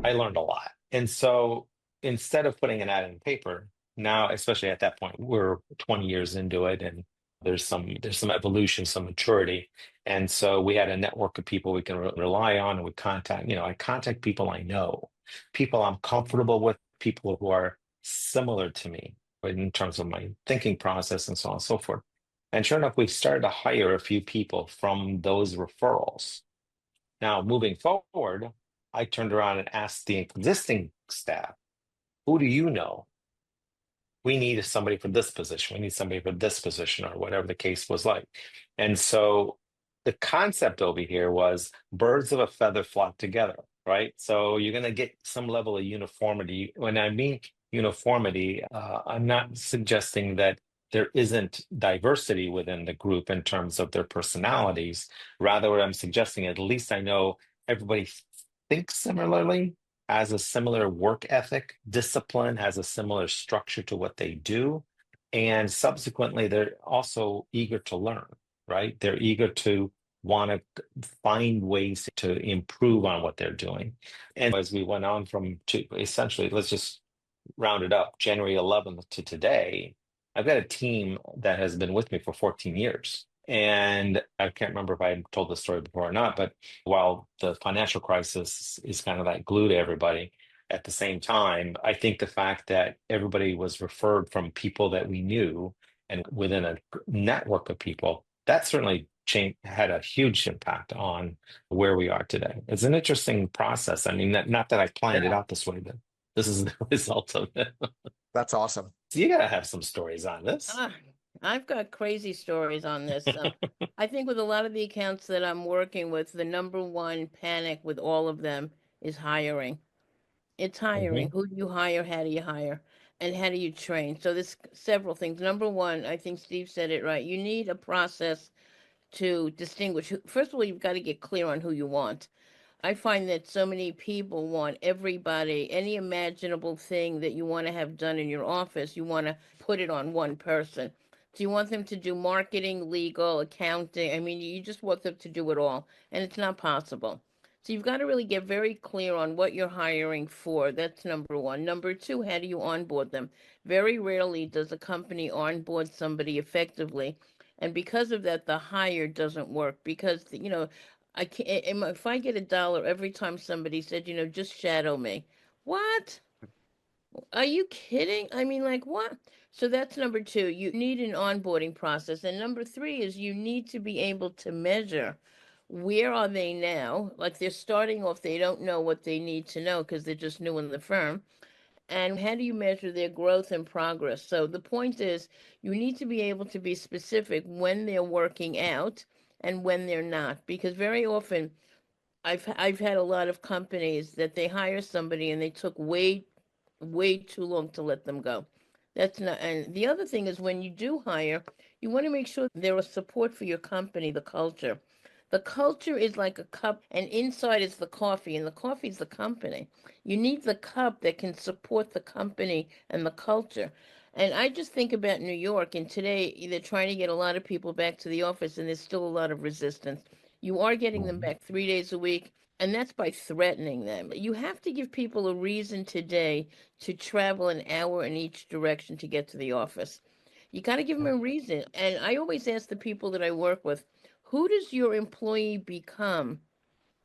I learned a lot. And so instead of putting an ad in paper, now, especially at that point, we're 20 years into it and there's some evolution, some maturity. And so we had a network of people we can rely on and we contact, I contact people I know, people I'm comfortable with, people who are similar to me in terms of my thinking process and so on and so forth. And sure enough, we started to hire a few people from those referrals. Now, moving forward, I turned around and asked the existing staff, who do you know? We need somebody for this position. We need somebody for this position, or whatever the case was like. And so the concept over here was birds of a feather flock together, right? So you're going to get some level of uniformity. When I mean uniformity, I'm not suggesting that there isn't diversity within the group in terms of their personalities. Rather, what I'm suggesting, at least I know everybody thinks similarly, has a similar work ethic, discipline, has a similar structure to what they do. And subsequently, they're also eager to learn, right? They're eager to want to find ways to improve on what they're doing. And as we went on from to essentially, let's just round it up, January 11th to today, I've got a team that has been with me for 14 years. And I can't remember if I told the story before or not, but while the financial crisis is kind of that glue to everybody, at the same time, I think the fact that everybody was referred from people that we knew and within a network of people, that certainly had a huge impact on where we are today. It's an interesting process. I mean, not that I planned it Yeah, out this way, but this is the result of it. that's awesome. So you gotta have some stories on this. Ah, I've got crazy stories on this. I think with a lot of the accounts that I'm working with, the number one panic with all of them is hiring. It's hiring. Mhm. Who do you hire? How do you hire? And how do you train? So there's several things. Number one, I think Steve said it right. You need a process to distinguish. First of all, you've got to get clear on who you want. I find that so many people want everybody, any imaginable thing that you want to have done in your office, you want to put it on one person. So you want them to do marketing, legal, accounting. I mean, you just want them to do it all, and it's not possible. So you've got to really get very clear on what you're hiring for. That's number one. Number two, how do you onboard them? Very rarely does a company onboard somebody effectively. And because of that, the hire doesn't work because, I can't, if I get $1 every time somebody said, just shadow me. What? Are you kidding? I mean, like, what? So that's number two. You need an onboarding process. And number three is you need to be able to measure where are they now? Like they're starting off, they don't know what they need to know because they're just new in the firm. And how do you measure their growth and progress? So the point is you need to be able to be specific when they're working out and when they're not. Because very often I've had a lot of companies that they hire somebody and they took way too long to let them go. That's not, and the other thing is when you do hire, you want to make sure there is support for your company, the culture. The culture is like a cup, and inside is the coffee, and the coffee is the company. You need the cup that can support the company and the culture. And I just think about New York, and today they're trying to get a lot of people back to the office, and there's still a lot of resistance. You are getting them Mhm. back 3 days a week, and that's by threatening them. You have to give people a reason today to travel an hour in each direction to get to the office. You got to give them a reason. And I always ask the people that I work with, who does your employee become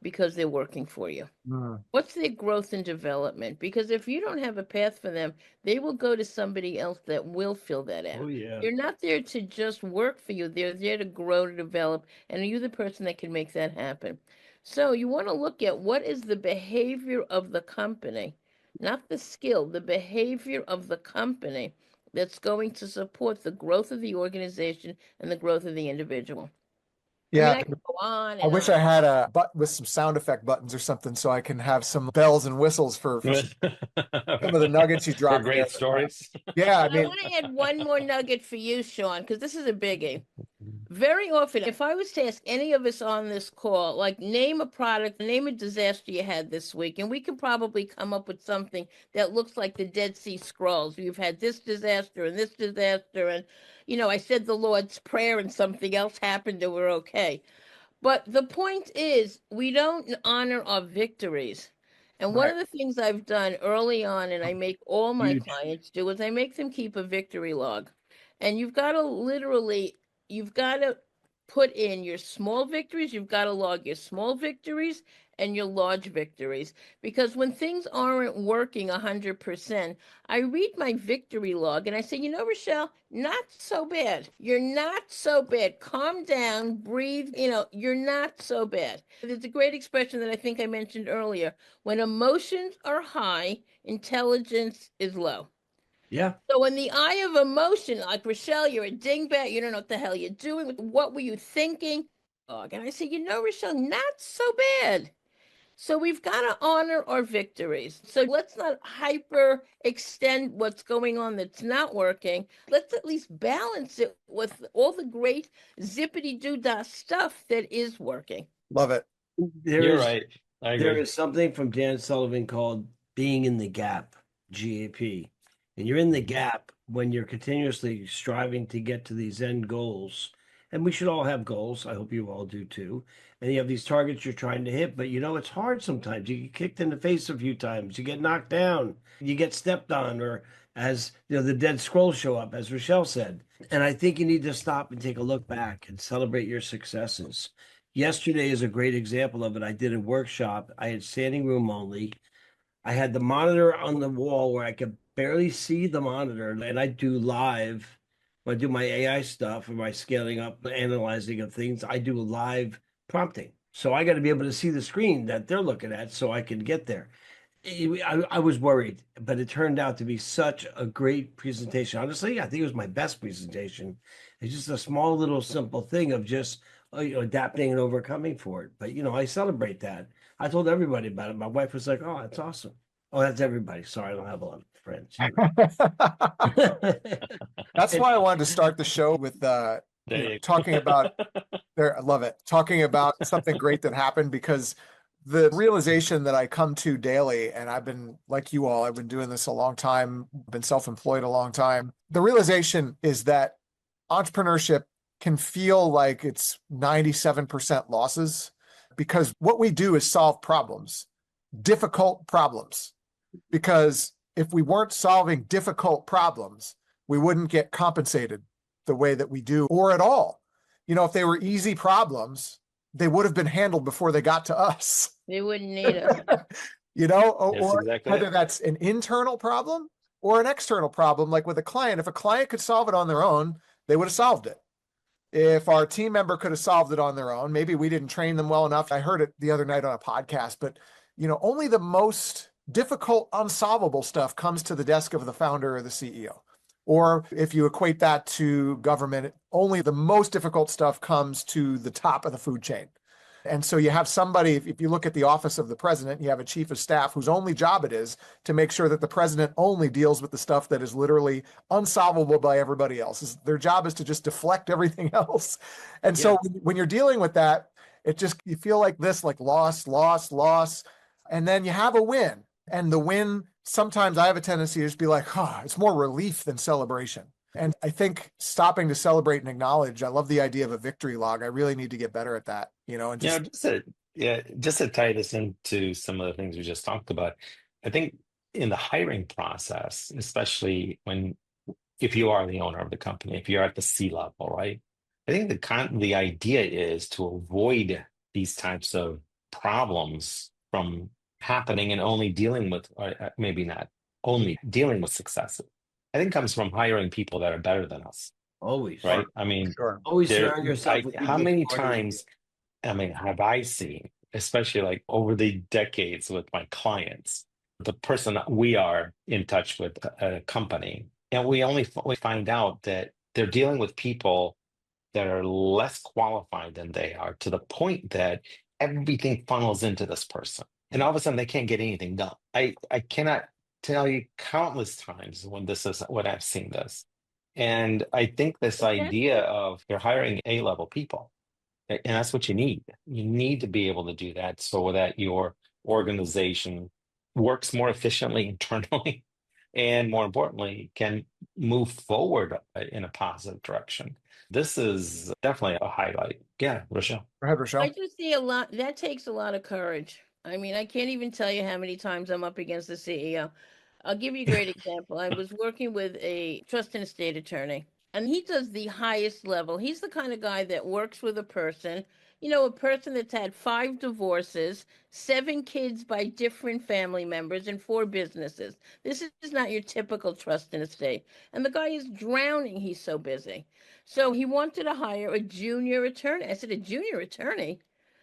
because they're working for you? Mm. What's their growth and development? Because if you don't have a path for them, they will go to somebody else that will fill that Oh out. yeah. They're not there to just work for you. They're there to grow, to develop, and are you the person that can make that happen? So you want to look at what is the behavior of the company, not the skill, the behavior of the company that's going to support the growth of the organization and the growth of the individual. I mean, Yeah, I could go on I and wish on. I had a button with some sound effect buttons or something so I can have some bells and whistles for some of the nuggets you For dropped there. great stories. Yeah, I But I mean, want to add one more nugget for you, Sean, because this is a biggie. Very often, if I was to ask any of us on this call, like name a product, name a disaster you had this week, and we could probably come up with something that looks like the Dead Sea Scrolls. You've had this disaster and this disaster, and I said the Lord's Prayer and something else happened and we're okay. But the point is, we don't honor our victories. And one Right. of the things I've done early on, and I make all my Huge. clients do, is I make them keep a victory log. And you've got to put in your small victories, you've got to log your small victories and your large victories. Because when things aren't working 100%, I read my victory log and I say, Rochelle, not so bad. You're not so bad. Calm down, breathe. You're not so bad. There's a great expression that I think I mentioned earlier. When emotions are high, intelligence is low. Yeah. So in the eye of emotion, like Rochelle, you're a dingbat. You don't know what the hell you're doing. What were you thinking? And I say, Rochelle, not so bad. So we've got to honor our victories. So let's not hyper extend what's going on that's not working. Let's at least balance it with all the great zippity doo dah stuff that is working. Love it. You're right. I There agree. is something from Dan Sullivan called being in the gap, GAP. And you're in the gap when you're continuously striving to get to these end goals. And we should all have goals. I hope you all do too. And you have these targets you're trying to hit, but it's hard sometimes. You get kicked in the face a few times, you get knocked down, you get stepped on, or as the dead scrolls show up, as Rochelle said. And I think you need to stop and take a look back and celebrate your successes. Yesterday is a great example of it. I did a workshop. I had standing room only. I had the monitor on the wall where I could barely see the monitor, and I do live. When I do my AI stuff or my scaling up, analyzing of things, I do live prompting. So I got to be able to see the screen that they're looking at so I can get there. I was worried, but it turned out to be such a great presentation. Honestly, I think it was my best presentation. It's just a small little simple thing of just adapting and overcoming for it. But I celebrate that. I told everybody about it. My wife was like, "Oh, that's awesome." Oh, that's everybody. Sorry, I don't have a lot of friends. That's why I wanted to start the show with talking about there. I love it. Talking about something great that happened, because the realization that I come to daily, and I've been like you all, I've been doing this a long time, been self-employed a long time. The realization is that entrepreneurship can feel like it's 97% losses, because what we do is solve problems, difficult problems. Because if we weren't solving difficult problems, we wouldn't get compensated the way that we do, or at all. If they were easy problems, they would have been handled before they got to us. They wouldn't need us. That's Or exactly whether it. that's an internal problem or an external problem, like with a client. If a client could solve it on their own, they would have solved it. If our team member could have solved it on their own, maybe we didn't train them well enough. I heard it the other night on a podcast, but only the most difficult, unsolvable stuff comes to the desk of the founder or the CEO. Or if you equate that to government, only the most difficult stuff comes to the top of the food chain. And so you have somebody, if you look at the office of the president, you have a chief of staff whose only job it is to make sure that the president only deals with the stuff that is literally unsolvable by everybody else. Their job is to just deflect everything else. And so when you're dealing with that, you feel like this, like loss, loss, loss. And then you have a win. And the win, sometimes I have a tendency to just be like, it's more relief than celebration. And I think stopping to celebrate and acknowledge, I love the idea of a victory log. I really need to get better at that, and Just to tie this into some of the things we just talked about, I think in the hiring process, especially if you are the owner of the company, if you're at the C level, right? I think the idea is to avoid these types of problems from happening and only dealing with, or maybe not only dealing with successes. I think comes from hiring people that are better than us, Always. right? I mean, sure. Always surround yourself with how people many smarter than you. times, have I seen, especially like over the decades with my clients, the person that we are in touch with at a company, and we find out that they're dealing with people that are less qualified than they are, to the point that everything funnels into this person. And all of a sudden they can't get anything done. I cannot tell you countless times when I've seen this. And I think this idea of you're hiring A-level people, and that's what you need. You need to be able to do that so that your organization works more efficiently internally and more importantly, can move forward in a positive direction. This is definitely a highlight. Yeah, Rochelle. Go ahead, I Rochelle. just see a lot that takes a lot of courage. I mean, I can't even tell you how many times I'm up against the CEO. I'll give you a great example. I was working with a trust and estate attorney, and he does the highest level. He's the kind of guy that works with a person, a person that's had 5 divorces, 7 kids by different family members, and 4 businesses. This is not your typical trust and estate. And the guy is drowning. He's so busy. So he wanted to hire a junior attorney. I said, a junior attorney?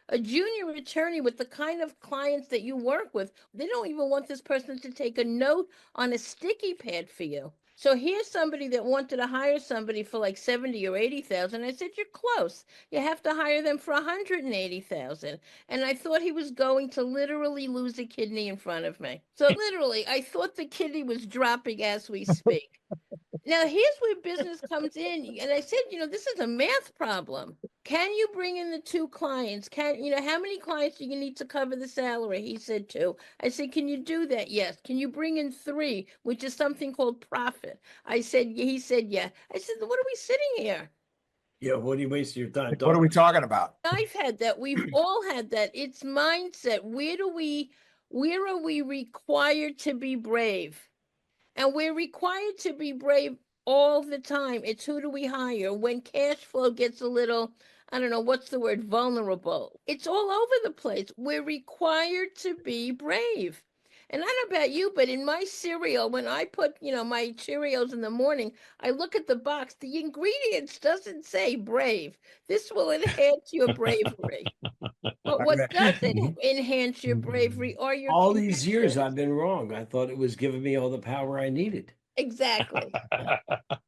A junior attorney with the kind of clients that you work with, they don't even want this person to take a note on a sticky pad for you. So here's somebody that wanted to hire somebody for like 70 or 80,000. I said, you're close. You have to hire them for 180,000. And I thought he was going to literally lose a kidney in front of me. So literally, I thought the kidney was dropping as we speak. Now, here's where business comes in. And I said, this is a math problem. Can you bring in the 2 clients? How many clients do you need to cover the salary? He said 2. I said, can you do that? Yes. Can you bring in 3, which is something called profit? He said, yeah. I said, what are we sitting here? Yeah, what are you wasting your time What are talking? we talking about? I've had that. We've all had that. It's mindset. Where are we required to be brave? And we're required to be brave all the time. It's who do we hire? When cash flow gets a little, I don't know, what's the word, vulnerable. It's all over the place. We're required to be brave. And I don't know about you, but in my cereal, when I put, my Cheerios in the morning, I look at the box. The ingredients doesn't say brave. This will enhance your bravery. But what doesn't enhance your bravery are your All these years connections. I've been wrong. I thought it was giving me all the power I needed. Exactly.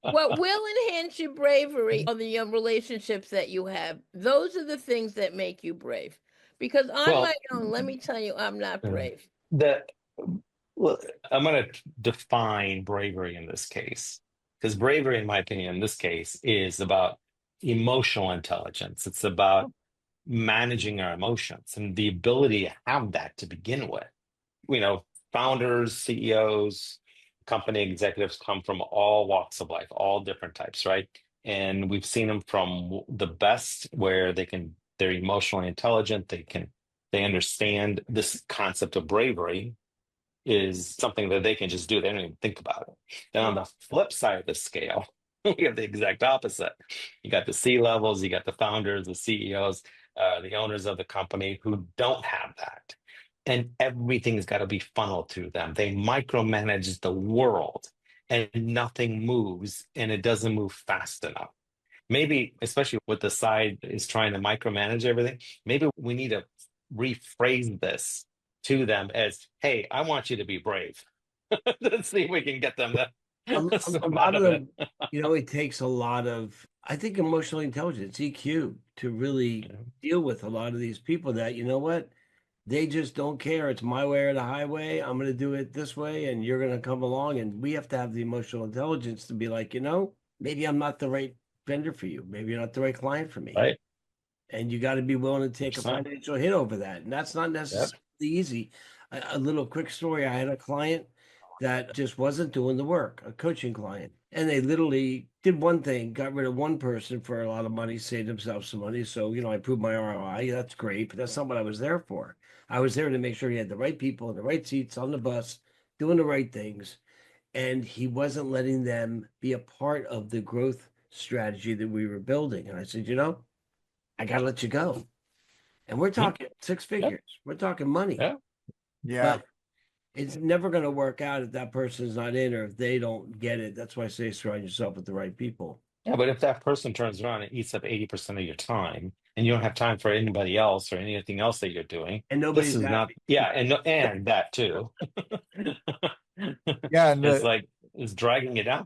What will enhance your bravery are the relationships that you have. Those are the things that make you brave. Because on my Well, own, let me tell you, I'm not uh, brave. the well, I'm going to define bravery in this case, because bravery, in my opinion, in this case, is about emotional intelligence. It's about managing our emotions and the ability to have that to begin with. You know, founders, CEOs, company executives come from all walks of life, all different types, right? And we've seen them from the best where they're emotionally intelligent, they understand this concept of bravery is something that they can just do. They don't even think about it. Then on the flip side of the scale, we have the exact opposite. You got the C levels, you got the founders, the CEOs, the owners of the company who don't have that. And everything's got to be funneled through them. They micromanage the world and nothing moves and it doesn't move fast enough. Maybe, especially with the side is trying to micromanage everything, maybe we need to rephrase this to them as, hey, I want you to be brave. Let's see if we can get them A some lot out of of it. them, it takes a lot of, I think, emotional intelligence, EQ, to really Yeah. deal with a lot of these people that, you know what, they just don't care. It's my way or the highway. I'm going to do it this way, and you're going to come along. And we have to have the emotional intelligence to be like, maybe I'm not the right vendor for you. Maybe you're not the right client for me. Right? And you got to be willing to take a 100%. financial hit over that. And that's not Yep. necessarily easy. A little quick story. I had a client that just wasn't doing the work, a coaching client. And they literally did one thing, got rid of one person for a lot of money, saved themselves some money. So, I proved my ROI. That's great, but that's not what I was there for. I was there to make sure he had the right people in the right seats on the bus, doing the right things. And he wasn't letting them be a part of the growth strategy that we were building. And I said, I got to let you go. And we're Mhm. talking 6 Yep. figures. We're talking money. Yeah. Yeah. But it's never going to work out if that person's not in or if they don't get it. That's why I say surround yourself with the right people. Yeah, but if that person turns around and eats up 80% of your time and you don't have time for anybody else or anything else that you're doing, And this nobody's is not, happy. yeah, and that too. Yeah. And It's like it's dragging you down.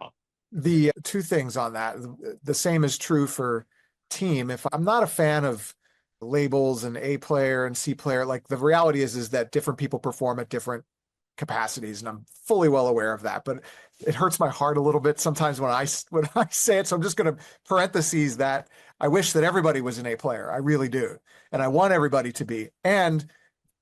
the 2 things on that. The same is true for team. If I'm not a fan of labels and A player and C player, like the reality is that different people perform at different capacities, and I'm fully well aware of that. But it hurts my heart a little bit sometimes when I say it. So I'm just going to parentheses that I wish that everybody was an A player. I really do, and I want everybody to be. And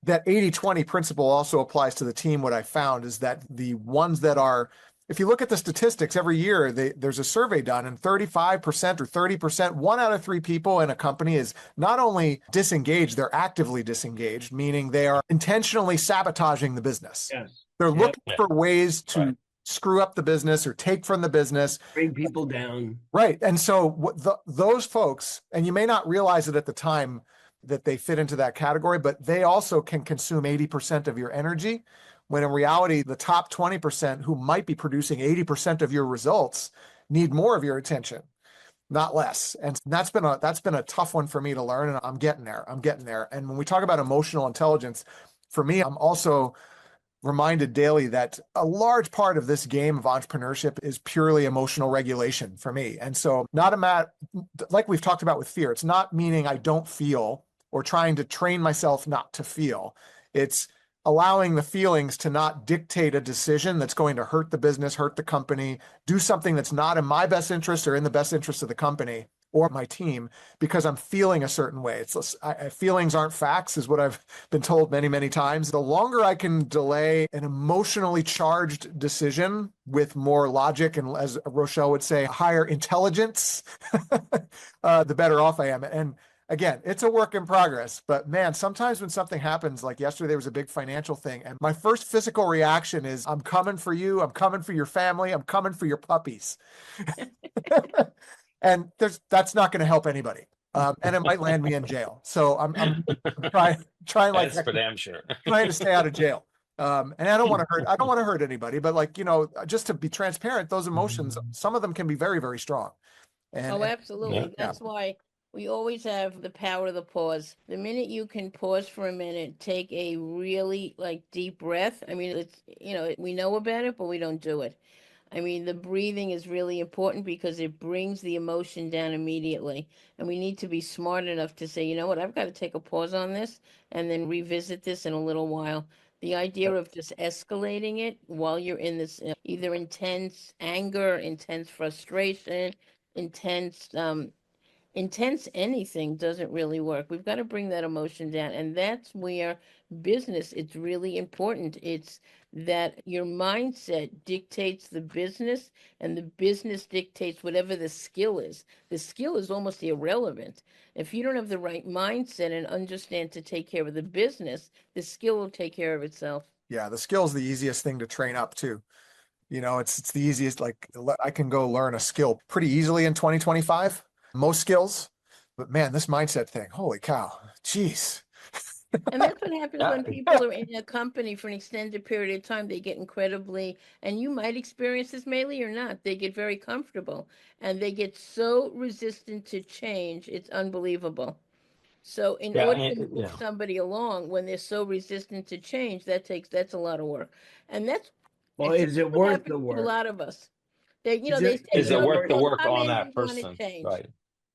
that 80-20 principle also applies to the team. What I found is that the ones that are if you look at the statistics every year, there's a survey done, and 35% or 30%, 1 out of 3 people in a company is not only disengaged, they're actively disengaged, meaning they are intentionally sabotaging the business. Yes. They're Yep. looking for ways to screw up the business or take from the business. Bring people down. Right. And so those folks, and you may not realize it at the time that they fit into that category, but they also can consume 80% of your energy, when in reality, the top 20% who might be producing 80% of your results need more of your attention, not less. And that's been a tough one for me to learn, and I'm getting there. And when we talk about emotional intelligence, for me, I'm also reminded daily that a large part of this game of entrepreneurship is purely emotional regulation for me. And so like we've talked about with fear, it's not meaning I don't feel or trying to train myself not to feel. It's allowing the feelings to not dictate a decision that's going to hurt the business, hurt the company, do something that's not in my best interest or in the best interest of the company or my team, because I'm feeling a certain way. Feelings aren't facts, is what I've been told many, many times. The longer I can delay an emotionally charged decision with more logic and, as Rochelle would say, higher intelligence, the better off I am. And again, it's a work in progress, but man, sometimes when something happens, like yesterday, there was a big financial thing, and my first physical reaction is, I'm coming for you. I'm coming for your family. I'm coming for your puppies. And that's not going to help anybody. And it might land me in jail. So I'm trying like That's for damn sure. trying to stay out of jail. And I don't want to hurt anybody, but like, just to be transparent, those emotions, some of them can be very, very strong. Oh, absolutely. Yeah. That's why we always have the power of the pause. The minute you can pause for a minute, take a really deep breath. I mean, it's, we know about it, but we don't do it. I mean, the breathing is really important because it brings the emotion down immediately. And we need to be smart enough to say, you know what, I've got to take a pause on this and then revisit this in a little while. The idea of just escalating it while you're in this either intense anger, intense frustration, intense anything doesn't really work. We've got to bring that emotion down. And that's where business, it's really important. It's that your mindset dictates the business, and the business dictates whatever the skill is. The skill is almost irrelevant. If you don't have the right mindset and understand to take care of the business, the skill will take care of itself. Yeah, the skill is the easiest thing to train up too. It's the easiest. Like, I can go learn a skill pretty easily in 2025, most skills. But man, this mindset thing, holy cow, geez. And that's what happens when people are in a company for an extended period of time. They get incredibly, and you might experience this, Maylee, or not, they get very comfortable and they get so resistant to change. It's unbelievable. So in order to move somebody along when they're so resistant to change, that's a lot of work. And that's is it worth the work? A lot of us. They say, is it worth the work on that person? Right.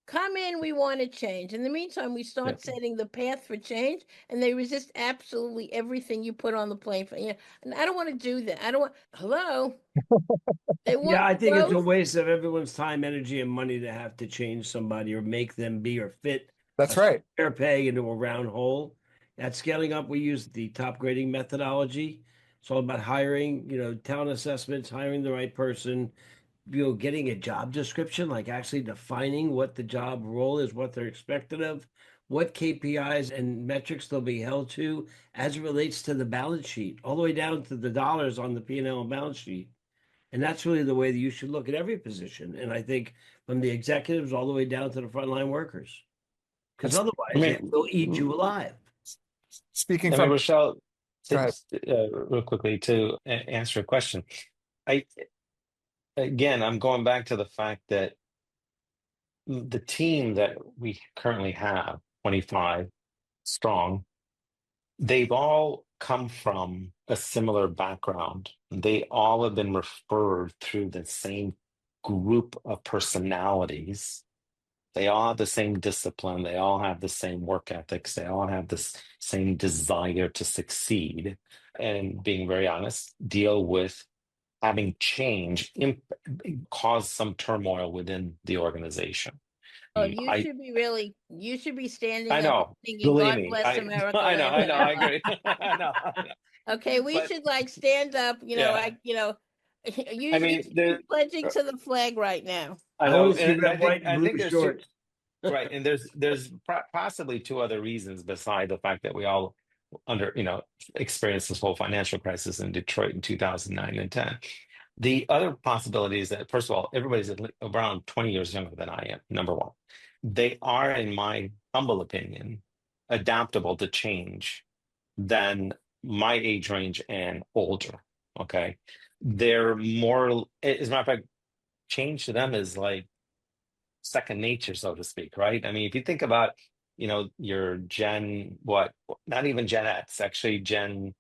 Come in, we want to change. In the meantime, we start setting the path for change, and they resist absolutely everything you put on the plane. And I don't want to do that. I don't want. Hello. They want I think it's a waste of everyone's time, energy, and money to have to change somebody or make them be or fit. That's right. Fair peg into a round hole. At Scaling Up, we use the top grading methodology. It's all about hiring, talent assessments, hiring the right person, getting a job description, like actually defining what the job role is, what they're expected of, what KPIs and metrics they'll be held to as it relates to the balance sheet, all the way down to the dollars on the P&L and balance sheet. And that's really the way that you should look at every position. And I think from the executives all the way down to the frontline workers, because otherwise it will eat you alive. Speaking from Rochelle, real quickly to answer a question. I'm going back to the fact that the team that we currently have, 25 strong, they've all come from a similar background. They all have been referred through the same group of personalities. They all have the same discipline. They all have the same work ethics. They all have the same desire to succeed. And being very honest, deal with having change cause some turmoil within the organization. Oh, you should be standing I know. up thinking, God bless America. I know, I agree. I know. Okay, we should stand up, I You mean, should be there, pledging to the flag right now. I I want know, to see and red, white, and I blue think there's two, shorts. right, and there's possibly two other reasons beside the fact that we all experienced this whole financial crisis in Detroit in 2009 and 10. The other possibility is that, first of all, everybody's around 20 years younger than I am, number one. They are, in my humble opinion, adaptable to change than my age range and older. Okay. They're more, as a matter of fact, change to them is like second nature, so to speak, right? I mean, if you think about, your Gen, what, not even Gen X, actually Gen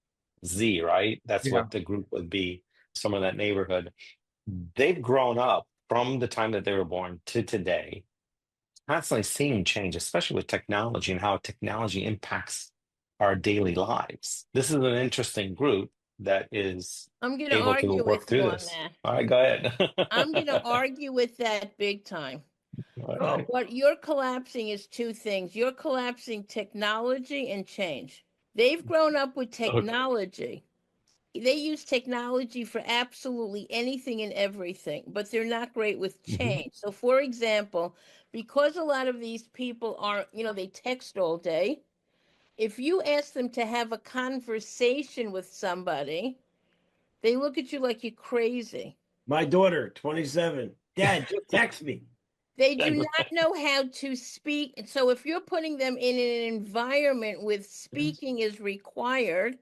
Z, right? That's Yeah. what the group would be, somewhere in that neighborhood. They've grown up from the time that they were born to today, constantly seeing change, especially with technology and how technology impacts our daily lives. This is an interesting group that is I'm going to able to argue work with you through on this. that. All right, go ahead. I'm going to argue with that big time. All Oh, right. What you're collapsing is two things. You're collapsing technology and change. They've grown up with Okay. technology. They use technology for absolutely anything and everything, but they're not great with Mhm. change. So, for example, because a lot of these people are, they text all day, if you ask them to have a conversation with somebody, they look at you like you're crazy. my daughter, 27. Dad, just text me. They do not know how to speak. And so, if you're putting them in an environment with speaking is required,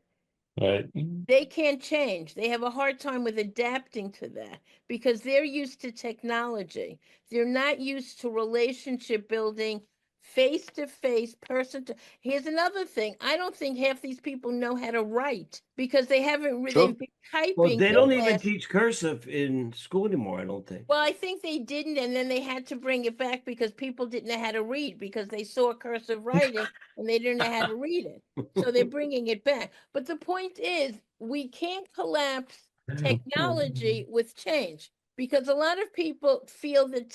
Right. they can't change. They have a hard time with adapting to that because they're used to technology. They're not used to relationship building face to face, person to. Here's another thing. I don't think half these people know how to write because True. they've been Well, typing they for don't the even last. teach cursive in school anymore, I don't think. Well, I think they didn't, and then they had to bring it back because people didn't know how to read because they saw cursive writing and they didn't know how to read it. So they're bringing it back. But the point is, we can't collapse technology with change because a lot of people feel that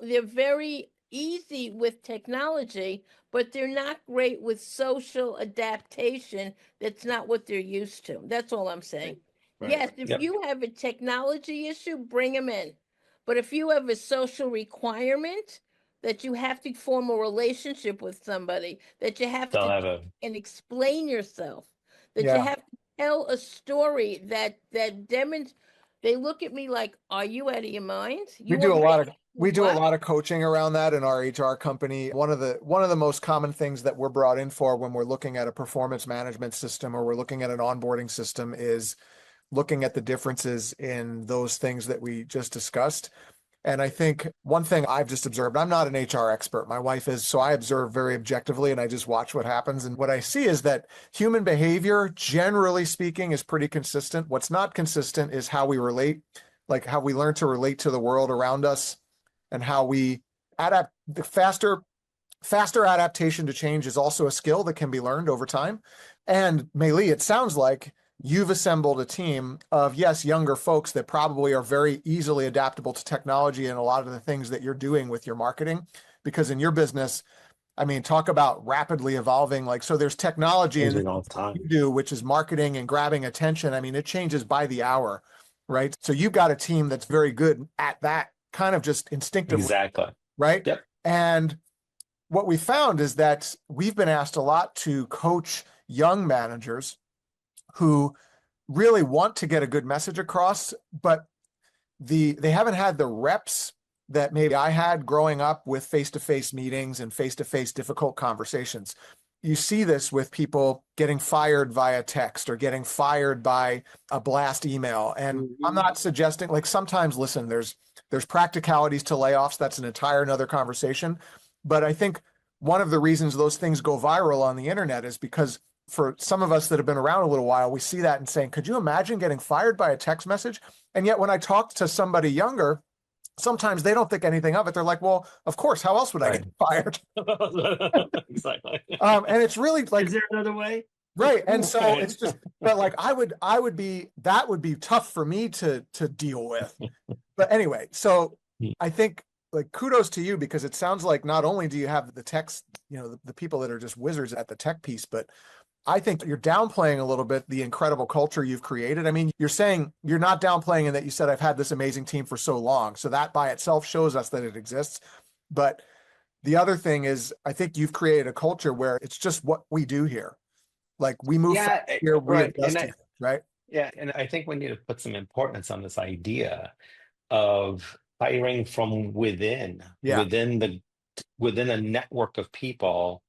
they're very easy with technology, but they're not great with social adaptation. That's not what they're used to. That's all I'm saying. Right. Yes, if Yep. you have a technology issue, bring them in. But if you have a social requirement that you have to form a relationship with somebody, that you have They'll to have a and explain yourself, that you Yeah. have to tell a story that demonstrates. They look at me like, "Are you out of your mind? We You do want a me lot of to we do a what?" lot of coaching around that in our HR company. One of the most common things that we're brought in for when we're looking at a performance management system or we're looking at an onboarding system is looking at the differences in those things that we just discussed. And I think one thing I've just observed, I'm not an HR expert. My wife is, so I observe very objectively and I just watch what happens. And what I see is that human behavior, generally speaking, is pretty consistent. What's not consistent is how we relate, like how we learn to relate to the world around us and how we adapt. The faster adaptation to change is also a skill that can be learned over time. And Meili, it sounds like you've assembled a team of, yes, younger folks that probably are very easily adaptable to technology and a lot of the things that you're doing with your marketing. Because in your business, I mean, talk about rapidly evolving. Like, so there's technology in changing all the you time. do, which is marketing and grabbing attention. I mean, it changes by the hour, right? So you've got a team that's very good at that kind of just instinctively, Exactly. right? Yep. And what we found is that we've been asked a lot to coach young managers who really want to get a good message across, but they haven't had the reps that maybe I had growing up with face-to-face meetings and face-to-face difficult conversations. You see this with people getting fired via text or getting fired by a blast email. And I'm not suggesting, like, sometimes, listen, there's practicalities to layoffs. That's an entire another conversation. But I think one of the reasons those things go viral on the internet is because for some of us that have been around a little while, we see that and saying, could you imagine getting fired by a text message? And yet when I talk to somebody younger, sometimes they don't think anything of it. They're like, well, of course, how else would I Right. get fired? Exactly. And it's really like, Is there another way? right. And so Right. it's just, but like, that would be tough for me to deal with. But anyway, so I think like kudos to you because it sounds like not only do you have the techs, the people that are just wizards at the tech piece, but I think you're downplaying a little bit the incredible culture you've created. I mean, you're saying you're not downplaying in that you said, I've had this amazing team for so long. So that by itself shows us that it exists. But the other thing is, I think you've created a culture where it's just what we do here. Like we move fast Yeah, here, we right. adjust here, right? Yeah, and I think we need to put some importance on this idea of hiring from Yeah. within a network of people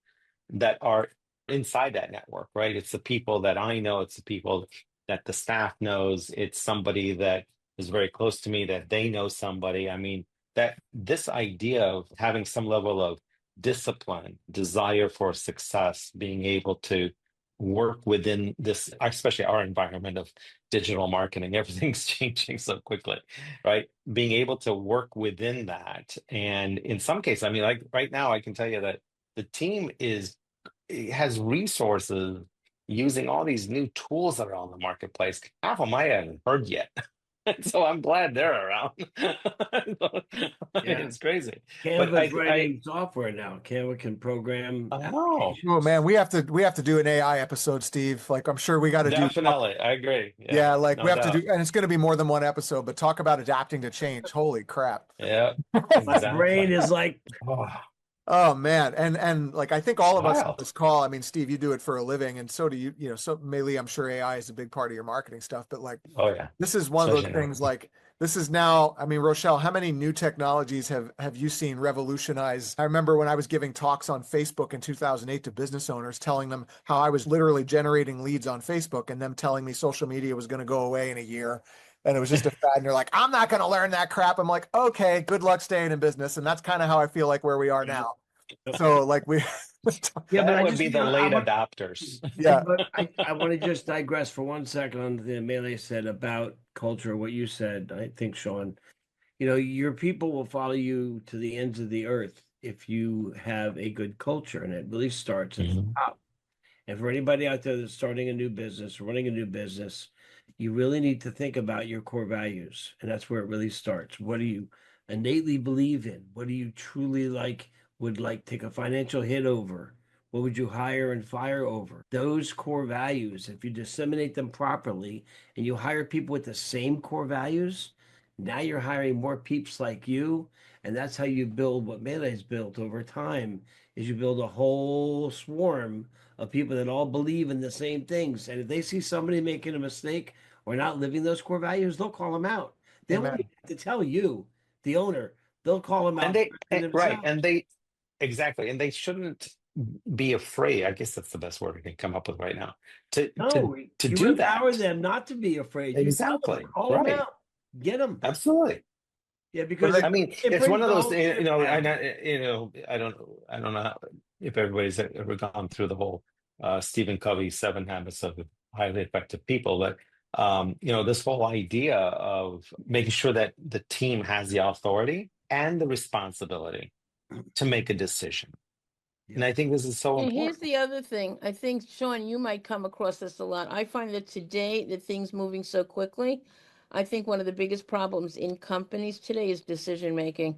that are inside that network, right? It's the people that I know, it's the people that the staff knows, it's somebody that is very close to me that they know somebody. I mean, that this idea of having some level of discipline, desire for success, being able to work within this, especially our environment of digital marketing, everything's changing so quickly, right? Being able to work within that. And in some cases, I mean, like right now, I can tell you that the team has resources using all these new tools that are on the marketplace. Half of them I haven't heard yet. So I'm glad they're around. I mean, Yeah. it's crazy. But Canva's writing software now. Canva can program I know, Oh applications. man, we have to do an AI episode, Steve. Like I'm sure we got to do. definitely. I agree. Yeah, Yeah, like we no have to do, doubt. and it's going to be more than one episode. But talk about adapting to change. Holy crap! Yeah, My brain exactly. is like, Oh, Oh man, and like I think all of us on wild. this call. I mean, Steve, you do it for a living, and so do you. You know, so mainly I'm sure AI is a big part of your marketing stuff. But like, Oh yeah, this is one of those especially now. things. Like this is now. I mean, Rochelle, how many new technologies have you seen revolutionize? I remember when I was giving talks on Facebook in 2008 to business owners, telling them how I was literally generating leads on Facebook, and them telling me social media was going to go away in a year. And it was just a fad. And you're like, I'm not going to learn that crap. I'm like, okay, good luck staying in business. And that's kind of how I feel like where we are now. So like we, yeah, but That I would just, be the I late want, adopters. yeah, I want to just digress for 1 second on the Melee said about culture, what you said, I think, Sean. Your people will follow you to the ends of the earth if you have a good culture, and it really starts at the Mhm. top. And for anybody out there that's starting a new business, running a new business, you really need to think about your core values. And that's where it really starts. What do you innately believe in? What do you truly would like take a financial hit over? What would you hire and fire over? Those core values, if you disseminate them properly and you hire people with the same core values, now you're hiring more peeps like you. And that's how you build what Melee's built over time, is you build a whole swarm of people that all believe in the same things. And if they see somebody making a mistake or not living those core values, they'll call them out. They won't amen. even have to tell you, the owner. They'll call them And out they, directly right, themselves. and they exactly, and they shouldn't be afraid. I guess that's the best word I can come up with right now. To to No, to you do empower that. them not to be afraid. You tell them, Exactly. call them Right. out, get them. Absolutely. Yeah, But because I, I mean, it it's one brings of the those, whole ship down. I don't know if everybody's ever gone through the whole Stephen Covey 7 Habits of Highly Effective People, but this whole idea of making sure that the team has the authority and the responsibility to make a decision. And Yep. I think this is so And here's important. the other thing. I think, Sean, you might come across this a lot. I find that today, that things moving so quickly, I think one of the biggest problems in companies today is decision making.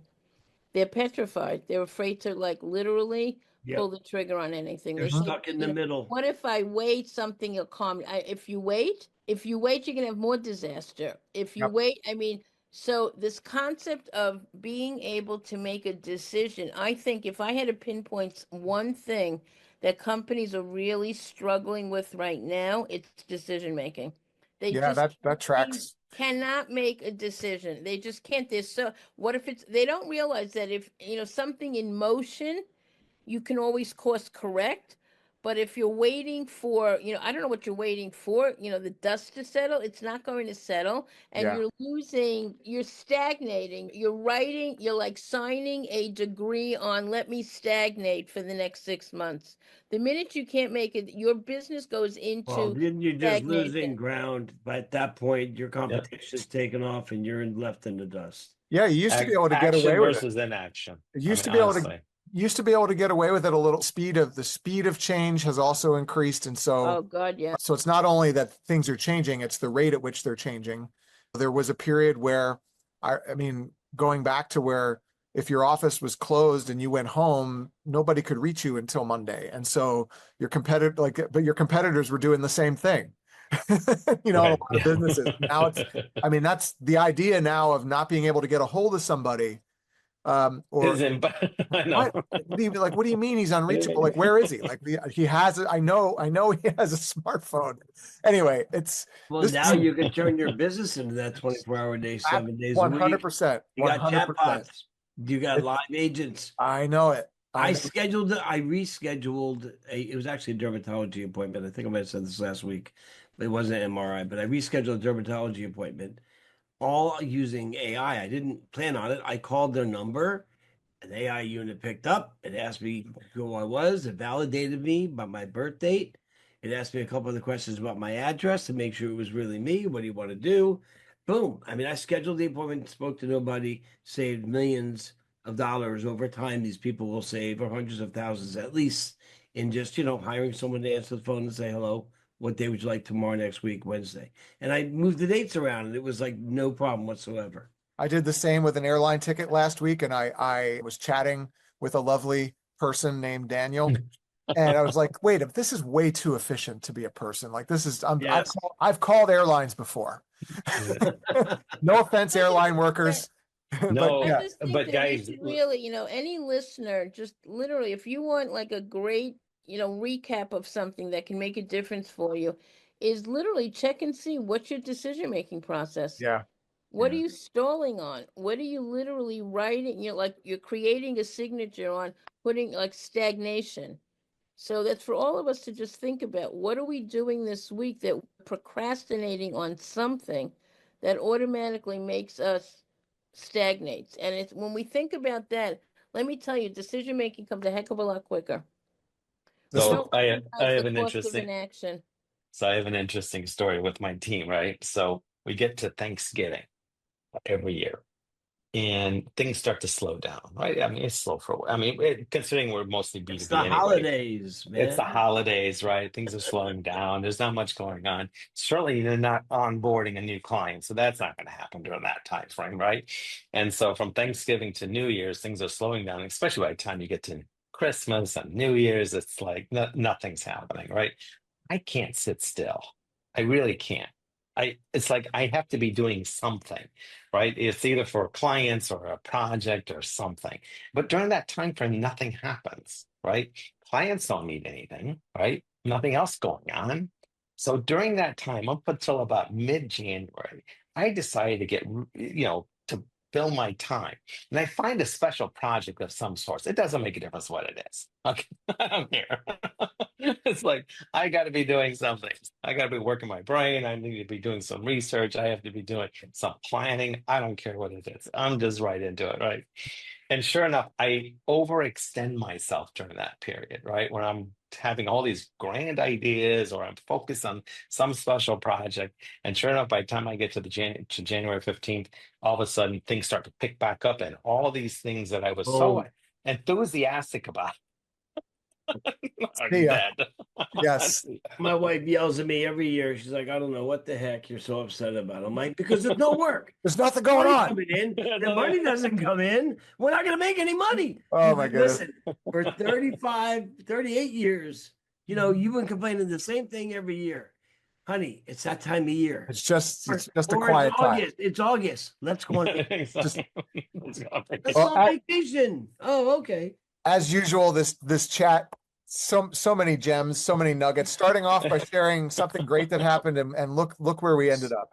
They're petrified. They're afraid to like literally pull Yep. the trigger on anything. They're They think, stuck in the middle. what if I wait, something will calm me. If you wait, you're gonna have more disaster. If you yep, wait, I mean, so this concept of being able to make a decision, I think if I had to pinpoint one thing that companies are really struggling with right now, it's decision making. They yeah, just that they tracks. cannot make a decision. They just can't. They're so, what if it's, they don't realize that if, something in motion, you can always course correct. But if you're waiting for, I don't know what you're waiting for, the dust to settle, it's not going to settle. And Yeah, you're stagnating. You're like signing a degree on, let me stagnate for the next 6 months. The minute you can't make it, your business goes Well, into then you're just losing stagnation. ground. But at that point, your Yep. competition's taken off and you're left in the dust. yeah. You used to be able to get Action away with it. versus inaction. It I used mean, to be able to honestly. used to be able to get away with it a little. The speed of change has also increased, and so Oh God, yeah. so it's not only that things are changing, it's the rate at which they're changing. There was a period where I mean, going back to where if your office was closed and you went home, nobody could reach you until Monday. And so but your competitors were doing the same thing. In a Right. lot of Yeah. businesses. Now that's the idea now of not being able to get a hold of somebody. Or Isn't, I know. what do you mean he's unreachable? Like, where is he? Like he has, I know he has a smartphone. Anyway, Well, this now is you can turn your business into that 24-hour day, 7 days a week. 100%, You got 100%. chatbots. You got live agents. I know it. I rescheduled it was actually a dermatology appointment. I think I might have said this last week, but it wasn't an MRI, but I rescheduled a dermatology appointment all using AI. I didn't plan on it. I called their number. An AI unit picked up. It asked me who I was. It validated me by my birth date. It asked me a couple of the questions about my address to make sure it was really me. What do you want to do? Boom. I mean, I scheduled the appointment, spoke to nobody, saved millions of dollars over time. These people will save, or hundreds of thousands at least, in just, hiring someone to answer the phone and say hello. What day would you like tomorrow, next week, Wednesday? And I moved the dates around, and it was like no problem whatsoever. I did the same with an airline ticket last week, and I was chatting with a lovely person named Daniel. And I was like, wait, if this is way too efficient to be a person. Like this is, Yes. I've called airlines before. No offense, airline workers. But No, I yeah, just think but that we guys, should really, any listener, just literally, if you want like a great, recap of something that can make a difference for you, is literally check and see what's your decision-making process. yeah. What are you stalling on? What are you literally writing? You're creating a signature on putting like stagnation. So that's for all of us to just think about. What are we doing this week that we're procrastinating on something that automatically makes us stagnates? And it's when we think about that, let me tell you, decision making comes a heck of a lot quicker. This We was, so don't I recognize have the an cost of interesting inaction. so I have an interesting story with my team, right? So we get to Thanksgiving every year, and things start to slow down, right? I mean, it's slow considering we're mostly It's B2B the anyway. holidays, It's the man. holidays, right? Things are slowing down. There's not much going on. Certainly, you're not onboarding a new client, so that's not going to happen during that time frame, right? And so, from Thanksgiving to New Year's, things are slowing down, especially by the time you get to Christmas and New Year's. It's like nothing's happening, right? I can't sit still. I really can't. It's like I have to be doing something, right? It's either for clients or a project or something. But during that time frame, nothing happens, right? Clients don't need anything, right? Nothing else going on. So during that time, up until about mid-January, I decided to to fill my time. And I find a special project of some sort. It doesn't make a difference what it is. Okay. I don't care. It's like I got to be doing something. I got to be working my brain. I need to be doing some research. I have to be doing some planning. I don't care what it is. I'm just right into it, right? And sure enough, I overextend myself during that period, right? When I'm having all these grand ideas or I'm focused on some special project. And sure enough, by the time I get to to January 15th, all of a sudden things start to pick back up and all these things that I was so Boom. enthusiastic about are See ya. dead. Yes. My wife yells at me every year. She's like, I don't know what the heck you're so upset about. I'm like, because there's no work. There's nothing going Money on. coming in. The money doesn't come in. We're not going to make any money. Oh my goodness. Listen, for 35, 38 years, you've been complaining the same thing every year. Honey, it's that time of year. It's just a Or quiet it's time. August. It's August. Let's go on vacation. Just Let's go on Let's vacation. go on vacation. Oh, okay. as usual, this chat, so many gems, so many nuggets. Starting off by sharing something great that happened, and look where we ended up.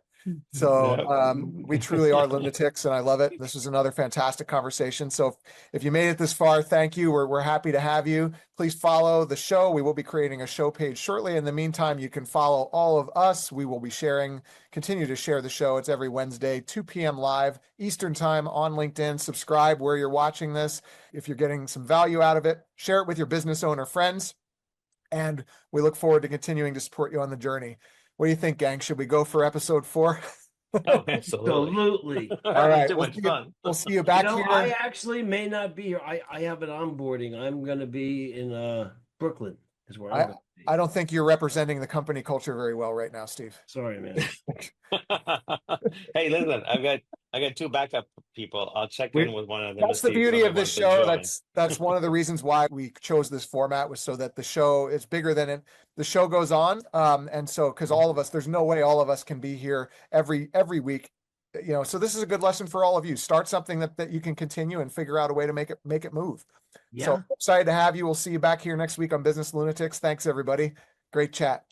So we truly are lunatics, and I love it. This was another fantastic conversation. So if you made it this far, thank you. We're happy to have you. Please follow the show. We will be creating a show page shortly. In the meantime, you can follow all of us. We will be continue to share the show. It's every Wednesday, 2 p.m. live Eastern time on LinkedIn. Subscribe where you're watching this. If you're getting some value out of it, share it with your business owner friends. And we look forward to continuing to support you on the journey. What do you think, gang? Should we go for episode 4? Oh, absolutely. Absolutely. All right. Too much fun. We'll see you back here. I actually may not be here. I have an onboarding. I'm going to be in Brooklyn is where I'm going to be. I don't think you're representing the company culture very well right now, Steve. Sorry, man. Hey, listen, I got two backup people. I'll check We in with one of them to That's the see if beauty somebody of this wants to show. join. That's one of the reasons why we chose this format, was so that the show is bigger than it. The show goes on, and so because all of us, there's no way all of us can be here every week, So this is a good lesson for all of you. Start something that you can continue and figure out a way to make it move. Yeah. So excited to have you. We'll see you back here next week on Business Lunatics. Thanks everybody. Great chat.